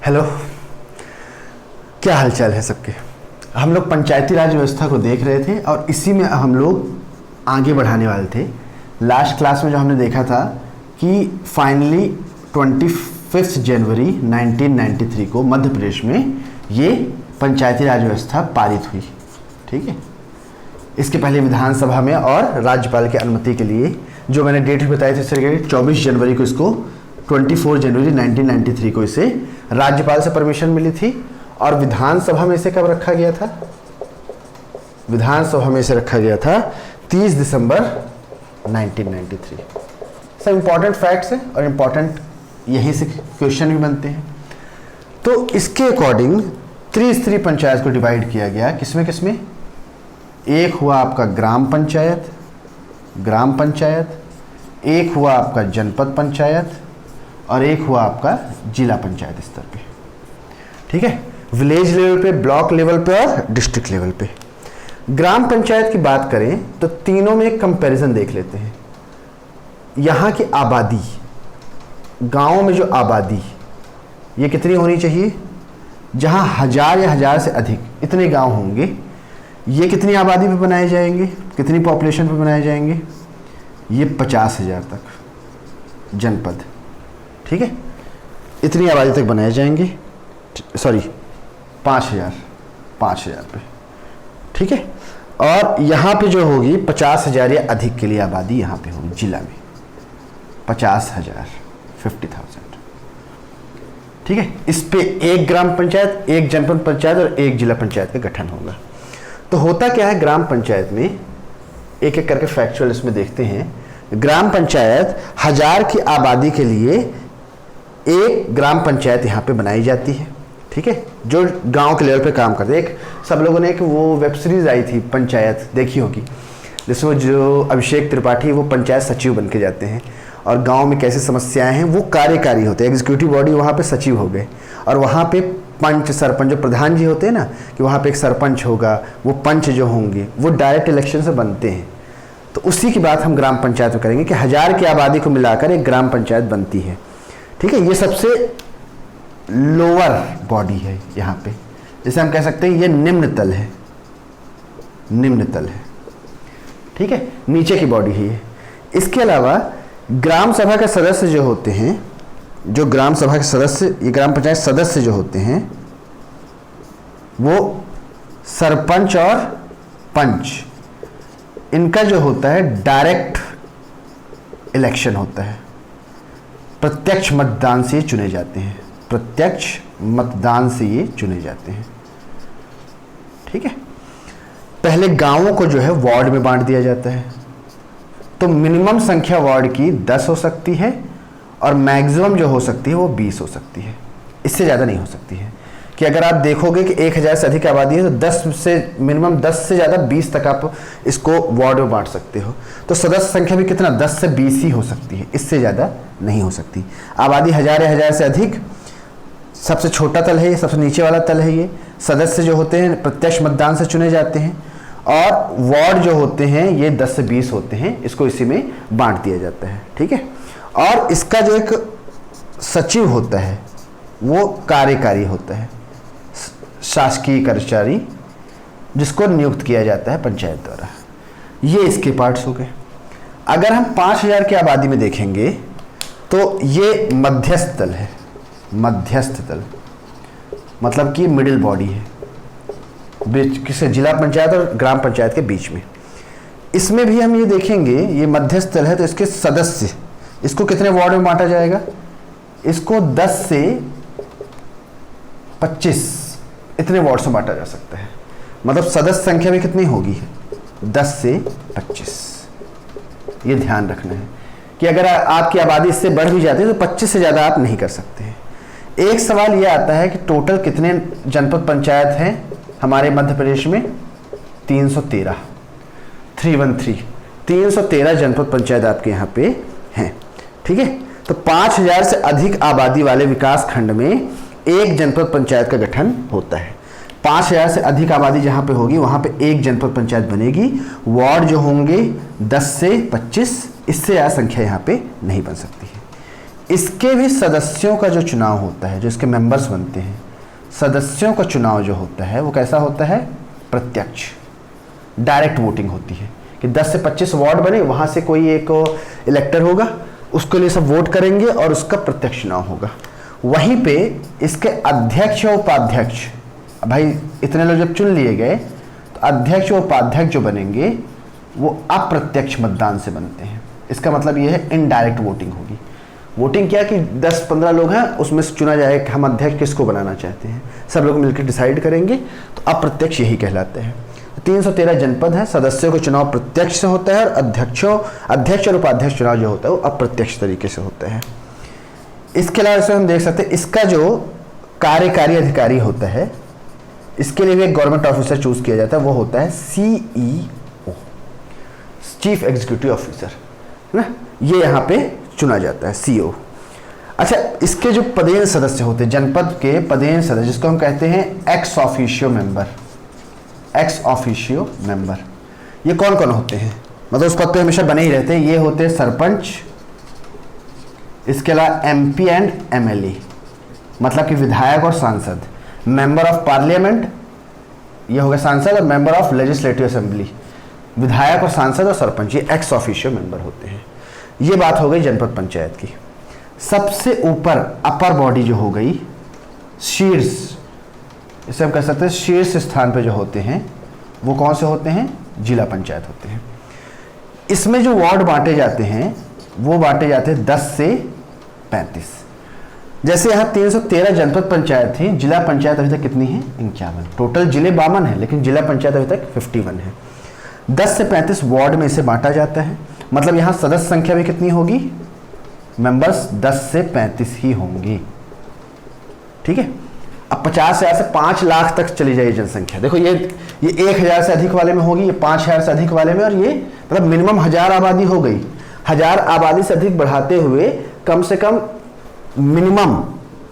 Hello, क्या हालचाल है सबके। हम लोग पंचायती राज व्यवस्था को देख रहे थे और इसी में हम लोग आगे बढ़ाने वाले थे। लास्ट क्लास में जो हमने देखा था कि फाइनली 25 जनवरी 1993 को मध्य प्रदेश में ये पंचायती राज व्यवस्था पारित हुई। ठीक है, इसके पहले विधानसभा में और राज्यपाल की अनुमति के लिए जो मैंने डेट बताई थी सर 24 जनवरी को इसको 24 जनवरी 1993 को इसे राज्यपाल से परमिशन मिली थी और विधानसभा में इसे कब रखा गया था? विधानसभा में इसे रखा गया था 30 दिसंबर 1993। सब इंपॉर्टेंट फैक्ट्स हैं और इंपॉर्टेंट यहीं से क्वेश्चन भी बनते हैं। तो इसके अकॉर्डिंग त्रिस्तरीय पंचायत को डिवाइड किया गया। किसमें किसमें? एक हुआ आपका ग्राम पंचायत, एक हुआ आपका जनपद पंचायत और एक हुआ आपका जिला पंचायत स्तर पे। ठीक है, विलेज लेवल पे, ब्लॉक लेवल पे और डिस्ट्रिक्ट लेवल पे। ग्राम पंचायत की बात करें तो तीनों में एक कंपैरिजन देख लेते हैं। यहाँ की आबादी, गाँव में जो आबादी ये कितनी होनी चाहिए? जहाँ 1000 या 1000 से अधिक इतने गांव होंगे, ये कितनी आबादी पे बनाए जाएंगे, कितनी पॉपुलेशन पे बनाए जाएंगे? ये 50,000 तक जनपद। ठीक है, इतनी आबादी तक बनाए जाएंगे। सॉरी 5,000 पे। ठीक है, और यहाँ पे जो होगी 50,000 या अधिक के लिए आबादी यहाँ पे होगी जिला में 50,000, 50,000। ठीक है, इस पे एक ग्राम पंचायत, एक जनपद पंचायत और एक जिला पंचायत का गठन होगा। तो होता क्या है ग्राम पंचायत में, एक एक करके फैक्चुअल इसमें देखते हैं। ग्राम पंचायत 1000 की आबादी के लिए एक ग्राम पंचायत यहाँ पे बनाई जाती है। ठीक है, जो गांव के लेवल पे काम करते हैं। एक सब लोगों ने एक वो वेब सीरीज आई थी पंचायत, देखी होगी, जिसमें जो अभिषेक त्रिपाठी वो पंचायत सचिव बन के जाते हैं और गांव में कैसी समस्याएं हैं वो कार्यकारी होते हैं। एग्जीक्यूटिव बॉडी वहाँ पे सचिव हो गए और वहाँ पे पंच, सरपंच, जो प्रधान जी होते हैं ना, कि वहाँ पे एक सरपंच होगा, वो पंच जो होंगे वो डायरेक्ट इलेक्शन से बनते हैं। तो उसी की बात हम ग्राम पंचायत में करेंगे कि 1000 की आबादी को मिलाकर एक ग्राम पंचायत बनती है। ठीक है, ये सबसे लोअर बॉडी है यहाँ पे, जैसे हम कह सकते हैं ये निम्न तल है। ठीक है, नीचे की बॉडी है ये। इसके अलावा ग्राम सभा के सदस्य जो होते हैं, जो ग्राम सभा के सदस्य, ये ग्राम पंचायत सदस्य जो होते हैं वो सरपंच और पंच, इनका जो होता है डायरेक्ट इलेक्शन होता है। प्रत्यक्ष मतदान से ये चुने जाते हैं। ठीक है, पहले गांवों को जो है वार्ड में बांट दिया जाता है। तो मिनिमम संख्या वार्ड की 10 हो सकती है और मैक्सिमम जो हो सकती है वो 20 हो सकती है, इससे ज़्यादा नहीं हो सकती है। कि अगर आप देखोगे कि 1000 से अधिक आबादी है तो 10 से मिनिमम 10 से ज़्यादा 20 तक आप इसको वार्ड में बांट सकते हो। तो सदस्य संख्या भी कितना 10 से 20 ही हो सकती है, इससे ज़्यादा नहीं हो सकती। आबादी 1000 या 1000 से अधिक सबसे छोटा तल है ये, सबसे नीचे वाला तल है ये। सदस्य जो होते हैं प्रत्यक्ष मतदान से चुने जाते हैं और वार्ड जो होते हैं ये 10 से 20 होते हैं, इसको इसी में बांट दिया जाता है। ठीक है, और इसका जो एक सचिव होता है वो कार्यकारी होता है, शासकीय कर्मचारी जिसको नियुक्त किया जाता है पंचायत द्वारा। ये इसके पार्ट्स हो गए। अगर हम 5000 की आबादी में देखेंगे तो ये मध्यस्थ तल है। मध्यस्थ तल मतलब कि मिडिल बॉडी है, बीच किसे जिला पंचायत और ग्राम पंचायत के बीच में। इसमें भी हम ये देखेंगे ये मध्यस्थ तल है तो इसके सदस्य, इसको कितने वार्ड में बांटा जाएगा? इसको 10 से 25 इतने वार्ड से बांटा जा सकता है। मतलब सदस्य संख्या भी कितनी होगी? 10 से 25। ये ध्यान रखना है कि अगर आपकी आबादी इससे बढ़ भी जाती है तो 25 से ज़्यादा आप नहीं कर सकते हैं। एक सवाल ये आता है कि टोटल कितने जनपद पंचायत हैं हमारे मध्य प्रदेश में? 313, 313 जनपद पंचायत आपके यहाँ पे हैं। ठीक है, तो 5000 से अधिक आबादी वाले विकास खंड में एक जनपद पंचायत का गठन होता है। 5000 से अधिक आबादी जहाँ पे होगी वहाँ पे एक जनपद पंचायत बनेगी। वार्ड जो होंगे 10 से 25, इससे ज़्यादा संख्या यहाँ पे नहीं बन सकती है। इसके भी सदस्यों का जो चुनाव होता है, जो इसके मेंबर्स बनते हैं, सदस्यों का चुनाव जो होता है वो कैसा होता है? प्रत्यक्ष, डायरेक्ट वोटिंग होती है कि 10 से 25 वार्ड बने, वहाँ से कोई एक इलेक्टर होगा, उसके लिए सब वोट करेंगे और उसका प्रत्यक्ष चुनाव होगा। वहीं पे इसके अध्यक्ष और उपाध्यक्ष, भाई इतने लोग जब चुन लिए गए तो अध्यक्ष और उपाध्यक्ष जो बनेंगे वो अप्रत्यक्ष मतदान से बनते हैं। इसका मतलब ये है इनडायरेक्ट वोटिंग होगी। वोटिंग क्या कि 10-15 लोग हैं, उसमें से चुना जाएगा कि हम अध्यक्ष किसको बनाना चाहते हैं, सब लोग मिलकर डिसाइड करेंगे, तो अप्रत्यक्ष यही कहलाते हैं। 313 जनपद हैं, सदस्यों का चुनाव प्रत्यक्ष से होता है और अध्यक्ष और उपाध्यक्ष चुनाव जो होता है वो अप्रत्यक्ष तरीके से होता है। इसके अलावा इसमें हम देख सकते हैं इसका जो कार्यकारी अधिकारी होता है, इसके लिए भी एक गवर्नमेंट ऑफिसर चूज किया जाता है, वो होता है CEO, चीफ एग्जीक्यूटिव ऑफिसर, है ना, ये यहाँ पे चुना जाता है CEO। अच्छा, इसके जो पदेन सदस्य होते हैं, जनपद के पदेन सदस्य, जिसको हम कहते हैं एक्स ऑफिशियो मेंबर, ये कौन कौन होते हैं? मतलब उस पद पे हमेशा बने ही रहते हैं। ये होते हैं सरपंच, इसके अलावा MP एंड MLA, मतलब कि विधायक और सांसद, मेंबर ऑफ पार्लियामेंट, ये हो गया सांसद, और मेंबर ऑफ लेजिस्लेटिव असेंबली, विधायक और सांसद और सरपंच, ये एक्स ऑफिशियो मेंबर होते हैं। ये बात हो गई जनपद पंचायत की। सबसे ऊपर अपर बॉडी जो हो गई, शीर्ष, इसे हम कह सकते हैं शीर्ष स्थान पे जो होते हैं वो कौन से होते हैं? जिला पंचायत होते हैं। इसमें जो वार्ड बांटे जाते हैं वो बांटे जाते हैं 10 से 35। जैसे यहाँ 313 जनपद पंचायत थी, जिला पंचायत अभी तक कितनी है? 51। टोटल जिले 52 है, लेकिन जिला पंचायत अभी तक 51 है। 10 से 35 वार्ड में इसे बांटा जाता है। मतलब यहाँ सदस्य संख्या भी कितनी होगी? मेंबर्स 10 से 35 ही होंगी। ठीक है। अब 50,000 से 5 लाख तक चली जाएगी जनसंख्या। देखो ये 1,000 से अधिक वाले में होगी, ये 5,000 से अधिक वाले में, और ये मतलब मिनिमम 1000 आबादी हो गई। 1000 आबादी से अधिक बढ़ाते हुए कम से कम मिनिमम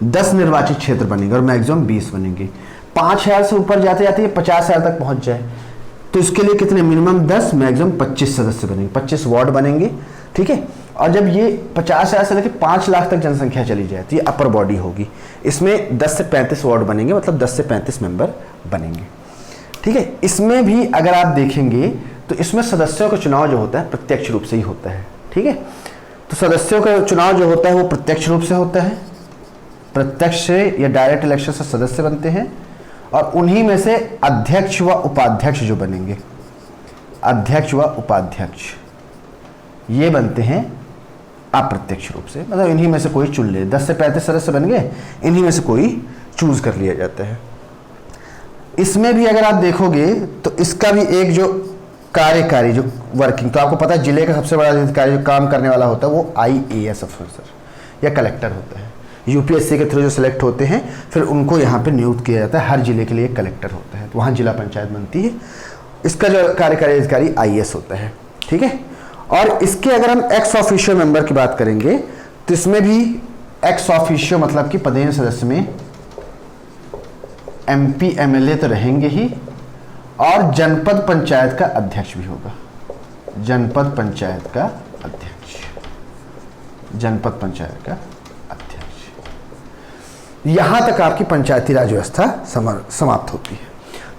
10 निर्वाचित क्षेत्र बनेंगे और मैक्सिमम 20 बनेंगे। 5,000 से ऊपर जाते जाते ये 50,000 तक पहुंच जाए तो इसके लिए कितने? मिनिमम 10, मैक्सिमम 25 सदस्य बनेंगे, 25 वार्ड बनेंगे। ठीक है। और जब ये 50,000 से लेकर 5 लाख तक जनसंख्या चली जाए तो ये अपर बॉडी होगी। इसमें 10 से 35 वार्ड बनेंगे, मतलब 10 से 35 मेंबर बनेंगे। ठीक है। इसमें भी अगर आप देखेंगे तो इसमें सदस्यों का चुनाव जो होता है प्रत्यक्ष रूप से ही होता है। ठीक है। तो सदस्यों का चुनाव जो होता है वो प्रत्यक्ष रूप से होता है। प्रत्यक्ष से या डायरेक्ट इलेक्शन से सदस्य बनते हैं और उन्हीं में से अध्यक्ष व उपाध्यक्ष जो बनेंगे, अध्यक्ष व उपाध्यक्ष ये बनते हैं अप्रत्यक्ष रूप से। मतलब इन्हीं में से कोई चुन ले, 10 से 35 सदस्य बन गए, इन्हीं में से कोई चूज कर लिया जाता है। इसमें भी अगर आप देखोगे तो इसका भी एक जो कार्यकारी जो वर्किंग, तो आपको पता है जिले का सबसे बड़ा अधिकारी जो काम करने वाला होता है वो IAS ऑफिसर या कलेक्टर होता है। UPSC के थ्रू जो सिलेक्ट होते हैं फिर उनको यहाँ पे नियुक्त किया जाता है। हर जिले के लिए एक कलेक्टर होता है, तो वहाँ जिला पंचायत बनती है। इसका जो कार्यकारी अधिकारी IAS होता है। ठीक है। और इसके अगर हम एक्स ऑफिशियो मेंबर की बात करेंगे तो इसमें भी एक्स ऑफिशियो मतलब कि पदेन सदस्य में MP MLA तो रहेंगे ही, और जनपद पंचायत का अध्यक्ष भी होगा। जनपद पंचायत का अध्यक्ष, जनपद पंचायत का अध्यक्ष। यहां तक आपकी पंचायती राज व्यवस्था समाप्त होती है।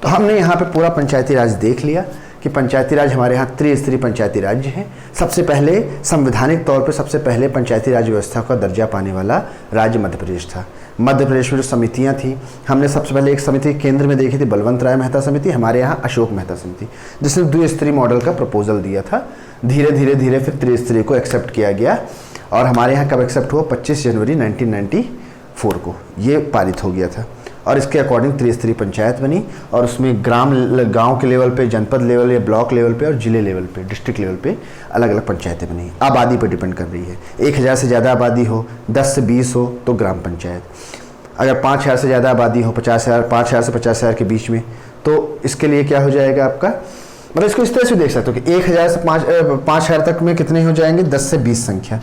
तो हमने यहाँ पे पूरा पंचायती राज देख लिया कि पंचायती राज हमारे यहाँ त्रिस्तरीय पंचायती राज्य है। सबसे पहले संवैधानिक तौर पे सबसे पहले पंचायती राज व्यवस्था का दर्जा पाने वाला राज्य मध्य प्रदेश था। मध्य प्रदेश में जो समितियाँ थी, हमने सबसे पहले एक समिति केंद्र में देखी थी, बलवंत राय मेहता समिति, हमारे यहाँ अशोक मेहता समिति, जिसने द्विस्तरीय मॉडल का प्रपोजल दिया था। धीरे धीरे फिर त्रिस्तरीय को एक्सेप्ट किया गया और हमारे यहाँ कब एक्सेप्ट हुआ? 25 जनवरी 1994 को ये पारित हो गया था। और इसके अकॉर्डिंग त्रिस्तरीय पंचायत बनी और उसमें गांव के लेवल पे, जनपद लेवल या ब्लॉक लेवल पे और जिले लेवल पे, डिस्ट्रिक्ट लेवल पे अलग अलग पंचायतें बनी। आबादी पर डिपेंड कर रही है। 1,000 से ज़्यादा आबादी हो, 10 से 20 हो तो ग्राम पंचायत। अगर 5,000 से ज़्यादा आबादी हो, 5,000 से 50,000 के बीच में, तो इसके लिए क्या हो जाएगा आपका? मतलब इसको इस तरह से देख सकते हो कि 1,000 से 5,000 तक में कितने हो जाएंगे? 10 से 20 संख्या।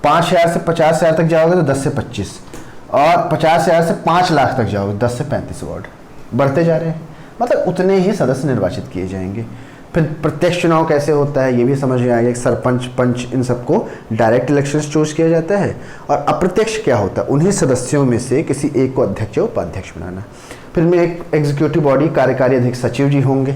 5,000 से 50,000 तक जाओगे तो 10 से 25, और 50,000 से 5 लाख तक जाओगे 10 से 35 वार्ड। बढ़ते जा रहे हैं, मतलब उतने ही सदस्य निर्वाचित किए जाएंगे। फिर प्रत्यक्ष चुनाव कैसे होता है ये भी समझ में आएगा। सरपंच, पंच, इन सबको डायरेक्ट इलेक्शन चूज किया जाता है। और अप्रत्यक्ष क्या होता है, उन्हीं सदस्यों में से किसी एक को अध्यक्ष या उपाध्यक्ष बनाना। फिर में एक एग्जीक्यूटिव बॉडी, कार्यकारी अध्यक्ष सचिव जी होंगे,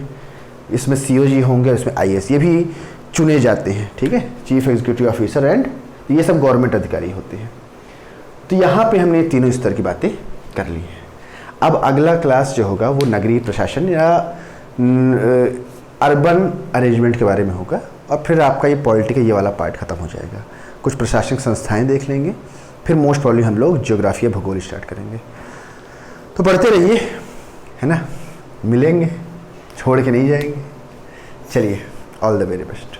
इसमें सीओ जी होंगे, इसमें आईएएस, ये भी चुने जाते हैं, ठीक है, चीफ एग्जीक्यूटिव ऑफिसर एंड ये सब गवर्नमेंट अधिकारी होते हैं। तो यहाँ पे हमने तीनों स्तर की बातें कर ली हैं। अब अगला क्लास जो होगा वो नगरीय प्रशासन या अर्बन अरेंजमेंट के बारे में होगा, और फिर आपका ये पॉलिटिकल ये वाला पार्ट खत्म हो जाएगा। कुछ प्रशासनिक संस्थाएं देख लेंगे, फिर मोस्ट प्रॉब्ली हम लोग ज्योग्राफी या भूगोल स्टार्ट करेंगे। तो पढ़ते रहिए, है ना, मिलेंगे, छोड़ के नहीं जाएंगे। चलिए, ऑल द वेरी बेस्ट।